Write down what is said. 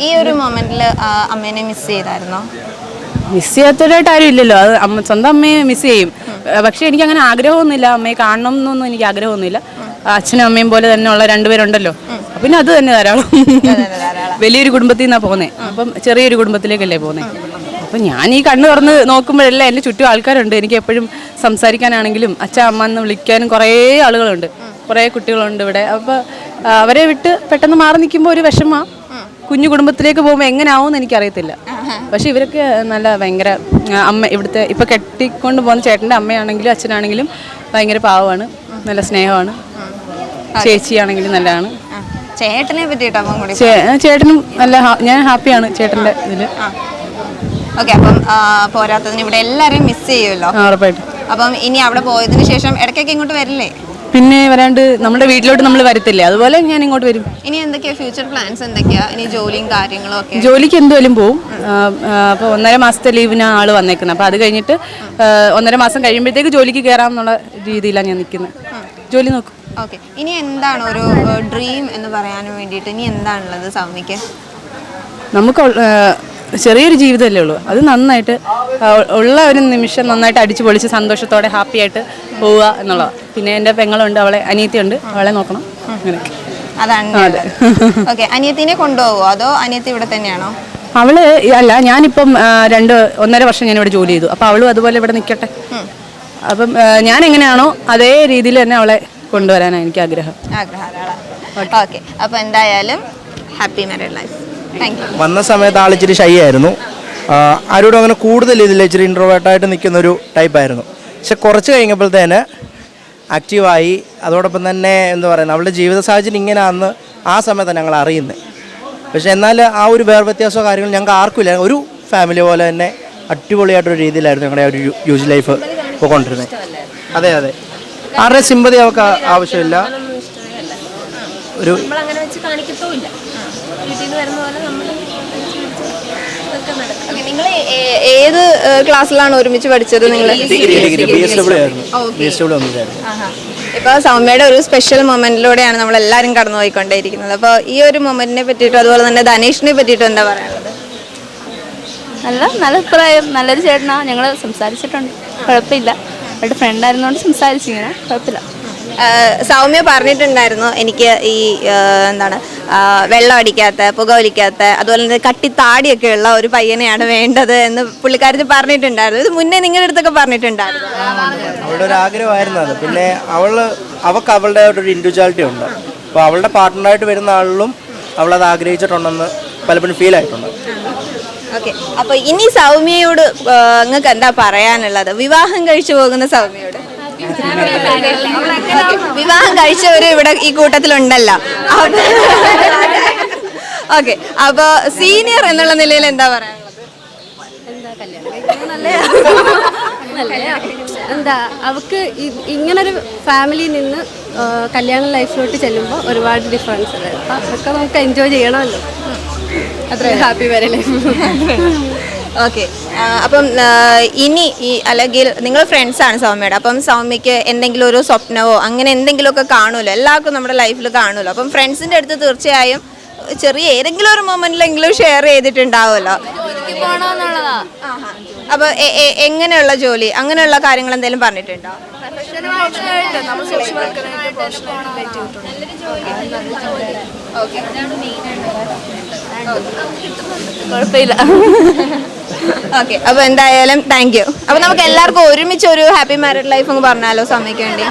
ഈ ഒരു മൊമെന്റിൽ അമ്മേനെ മിസ് ചെയ്തായിരുന്നോ? മിസ് ചെയ്യാത്തതായിട്ട് ആരും ഇല്ലല്ലോ. അത് സ്വന്തം അമ്മയെ മിസ് ചെയ്യും. പക്ഷെ എനിക്ക് അങ്ങനെ ആഗ്രഹമൊന്നുമില്ല, അമ്മയെ കാണണം എന്നൊന്നും എനിക്ക് ആഗ്രഹമൊന്നുമില്ല. അച്ഛനും അമ്മയും പോലെ തന്നെ ഉള്ള രണ്ടുപേരുണ്ടല്ലോ, പിന്നെ അത് തന്നെ ധാരാളം. വലിയൊരു കുടുംബത്തിൽ നിന്നാണ് പോകുന്നത്, അപ്പം ചെറിയൊരു കുടുംബത്തിലേക്കല്ലേ പോകുന്നത്. അപ്പം ഞാൻ ഈ കണ്ണ് തുറന്ന് നോക്കുമ്പോഴെല്ലാം എൻ്റെ ചുറ്റും ആൾക്കാരുണ്ട്. എനിക്ക് എപ്പോഴും സംസാരിക്കാനാണെങ്കിലും അച്ഛൻ അമ്മ എന്ന് വിളിക്കാനും കുറേ ആളുകളുണ്ട്, കുറേ കുട്ടികളുണ്ട് ഇവിടെ. അപ്പോൾ അവരെ വിട്ട് പെട്ടെന്ന് മാറി നിൽക്കുമ്പോൾ ഒരു വിഷമമാണ്. കുഞ്ഞു കുടുംബത്തിലേക്ക് പോകുമ്പോൾ എങ്ങനെ ആവുമെന്ന് എനിക്കറിയത്തില്ല. പക്ഷേ ഇവരൊക്കെ നല്ല ഭയങ്കര അമ്മ, ഇവിടുത്തെ ഇപ്പോൾ കെട്ടിക്കൊണ്ട് പോകുന്ന ചേട്ടൻ്റെ അമ്മയാണെങ്കിലും അച്ഛനാണെങ്കിലും ഭയങ്കര പാവമാണ്, നല്ല സ്നേഹമാണ്. ചേച്ചിയാണെങ്കിലും നല്ലതാണ്. ചേട്ടനെ പറ്റിയിട്ടോ? ചേട്ടനും നല്ല, ഞാൻ ഹാപ്പിയാണ് ചേട്ടൻ്റെ ഇതിൽ. ഓക്കെ. അപ്പം പോരാത്തതിന് ഇവിടെ എല്ലാവരെയും മിസ് ചെയ്യുമല്ലോ. ഉറപ്പായിട്ടും. അപ്പം ഇനി അവിടെ പോയതിനു ശേഷം ഇടയ്ക്കൊക്കെ ഇങ്ങോട്ട് വരില്ലേ? പിന്നെ വരാണ്ട് നമ്മുടെ വീട്ടിലോട്ട് നമ്മൾ വരത്തില്ലേ, അതുപോലെ ഞാൻ ഇങ്ങോട്ട് വരും. ഇനി എന്തൊക്കെയാ ഫ്യൂച്ചർ പ്ലാൻസ്? എന്തൊക്കെയാ ഇനി ജോലിയും കാര്യങ്ങളും ഒക്കെ? ജോലിക്ക് എന്തുവരും പോവും. അപ്പോൾ 1.5 മാസത്തെ ലീവിനാണ് ആൾ വന്നേക്കുന്നത്. അപ്പോൾ അത് കഴിഞ്ഞിട്ട് 1.5 മാസം കഴിയുമ്പോഴത്തേക്ക് ജോലിക്ക് കയറാം എന്നുള്ള രീതിയിലാണ് ഞാൻ നിൽക്കുന്നത്. ജോലി നോക്കും. ഓക്കെ. ഇനി എന്താണ് ഒരു ഡ്രീം എന്ന് പറയാനും വേണ്ടിയിട്ട് ഇനി എന്താണുള്ളത് സൗമ്യക്ക്? നമുക്ക് ചെറിയൊരു ജീവിതമല്ലേ ഉള്ളൂ, അത് നന്നായിട്ട് ഉള്ള ഒരു നിമിഷം നന്നായിട്ട് അടിച്ചു പൊളിച്ച് സന്തോഷത്തോടെ ഹാപ്പി ആയിട്ട് പോവുക എന്നുള്ളതാണ്. പിന്നെ എൻ്റെ പെങ്ങളുണ്ട്, അവളെ അനിയത്തിയുണ്ട്, അവളെ നോക്കണം. അങ്ങനെയൊക്കെ അതാണ്. ഓക്കെ. അനിയത്തിനെ കൊണ്ടുപോകുമോ അതോ അനിയത്തി ഇവിടെ തന്നെയാണോ? അവള് അല്ല, ഞാനിപ്പം 1.5 വർഷം ഞാനിവിടെ ജോലി ചെയ്തു. അപ്പോൾ അവളും അതുപോലെ ഇവിടെ നിൽക്കട്ടെ. അപ്പം ഞാൻ എങ്ങനെയാണോ അതേ രീതിയിൽ തന്നെ അവളെ കൊണ്ടുവരാനാണ് എനിക്ക് ആഗ്രഹം. ഓക്കെ. അപ്പോൾ എന്തായാലും ഹാപ്പി മാരീഡ് ലൈഫ്. വന്ന സമയത്ത് ആളിച്ചിരി ഷൈ ആയിരുന്നു, ആരോടും അങ്ങനെ കൂടുതൽ ഇതിൽ ഇച്ചിരി ഇൻട്രോവേർട്ടായിട്ട് നിൽക്കുന്നൊരു ടൈപ്പായിരുന്നു. പക്ഷെ കുറച്ച് കഴിഞ്ഞപ്പോഴത്തേന് ആക്റ്റീവായി. അതോടൊപ്പം തന്നെ എന്താ പറയുക, അവളുടെ ജീവിത സാഹചര്യം ഇങ്ങനെയാണെന്ന് ആ സമയത്താണ് ഞങ്ങൾ അറിയുന്നത്. പക്ഷെ എന്നാൽ ആ ഒരു വ്യത്യാസമോ കാര്യങ്ങൾ ഞങ്ങൾക്ക് ആർക്കും ഇല്ല. ഒരു ഫാമിലി പോലെ തന്നെ അടിപൊളിയായിട്ടൊരു രീതിയിലായിരുന്നു ഞങ്ങളുടെ ഒരു യൂസ് ലൈഫ് പോയിക്കൊണ്ടിരുന്നത്. അതെ അതെ, ആരുടെ സിമ്പതി അവർക്ക് ആവശ്യമില്ല. ഒരു നിങ്ങൾ ഏത് ക്ലാസ്സിലാണ് ഒരുമിച്ച് പഠിച്ചത്? നിങ്ങൾ ഇപ്പോൾ സൗമ്യയുടെ ഒരു സ്പെഷ്യൽ മൊമെന്റിലൂടെയാണ് നമ്മൾ എല്ലാവരും കടന്നു പോയിക്കൊണ്ടേയിരിക്കുന്നത്. അപ്പോൾ ഈ ഒരു മൊമെന്റിനെ പറ്റിയിട്ടും അതുപോലെ തന്നെ ധനേഷിനെ പറ്റിയിട്ടും എന്താ പറയാനുള്ളത്? നല്ല അഭിപ്രായം. നല്ലൊരു ചേട്ടനാ, ഞങ്ങൾ സംസാരിച്ചിട്ടുണ്ട്, കുഴപ്പമില്ല. അവരുടെ ഫ്രണ്ടായിരുന്നോണ്ട് സംസാരിച്ചിങ്ങനെ, കുഴപ്പമില്ല. സൗമ്യ പറഞ്ഞിട്ടുണ്ടായിരുന്നു എനിക്ക് ഈ എന്താണ് വെള്ളം അടിക്കാത്ത, പുക വലിക്കാത്ത, അതുപോലെ തന്നെ കട്ടിത്താടിയൊക്കെ ഉള്ള ഒരു പയ്യനെയാണ് വേണ്ടത് എന്ന് പുള്ളിക്കാരത്തി പറഞ്ഞിട്ടുണ്ടായിരുന്നു. ഇത് മുന്നേ നിങ്ങളുടെ അടുത്തൊക്കെ പറഞ്ഞിട്ടുണ്ടായിരുന്നു? അവളുടെ ഒരു ആഗ്രഹമായിരുന്നു അത്. പിന്നെ അവൾക്ക് അവളുടെ ഒരു ഇൻഡിവിജ്വാലിറ്റി ഉണ്ട്. അപ്പോൾ അവളുടെ പാർട്ട്ണറായിട്ട് വരുന്ന ആളിലും അവളത് ആഗ്രഹിച്ചിട്ടുണ്ടെന്ന് പലപ്പോഴും ഫീൽ ആയിട്ടുണ്ട്. ഓക്കെ. അപ്പോൾ ഇനി സൗമ്യയോട് നിങ്ങൾക്ക് എന്താ പറയാനുള്ളത്? വിവാഹം കഴിച്ചു പോകുന്ന സൗമ്യയോട്. വിവാഹം കഴിച്ചവരും ഇവിടെ ഈ കൂട്ടത്തിലുണ്ടല്ലോ. ഓക്കെ. അപ്പൊ സീനിയർ എന്നുള്ള നിലയിൽ എന്താ പറയാനുള്ളത്? എന്താ അവക്ക് ഇങ്ങനൊരു ഫാമിലിയിൽ നിന്ന് കല്യാണ ലൈഫിലോട്ട് ചെല്ലുമ്പോൾ ഒരുപാട് ഡിഫറൻസ് ഉണ്ട്. അപ്പം അതൊക്കെ നമുക്ക് എൻജോയ് ചെയ്യണമല്ലോ. അത്ര ഹാപ്പി വരെ ലൈഫ്. ഓക്കെ. അപ്പം ഇനി ഈ അല്ലെങ്കിൽ നിങ്ങൾ ഫ്രണ്ട്സാണ് സൗമ്യയുടെ. അപ്പം സൗമ്യക്ക് എന്തെങ്കിലും ഒരു സ്വപ്നമോ അങ്ങനെ എന്തെങ്കിലുമൊക്കെ കാണുമല്ലോ, എല്ലാവർക്കും നമ്മുടെ ലൈഫിൽ കാണുമല്ലോ. അപ്പം ഫ്രണ്ട്സിൻ്റെ അടുത്ത് തീർച്ചയായും ചെറിയ ഏതെങ്കിലും ഒരു മൊമെന്റിലെങ്കിലും ഷെയർ ചെയ്തിട്ടുണ്ടാവുമല്ലോ. അപ്പോൾ എങ്ങനെയുള്ള ജോലി, അങ്ങനെയുള്ള കാര്യങ്ങൾ എന്തെങ്കിലും പറഞ്ഞിട്ടുണ്ടോ? കുഴപ്പമില്ല. ഓക്കെ. അപ്പോൾ എന്തായാലും താങ്ക് യു. അപ്പോൾ നമുക്ക് എല്ലാവർക്കും ഒരുമിച്ച് ഒരു ഹാപ്പി മാരീഡ് ലൈഫ് എന്ന് പറഞ്ഞാലോ സൗമ്യക്ക് വേണ്ടി?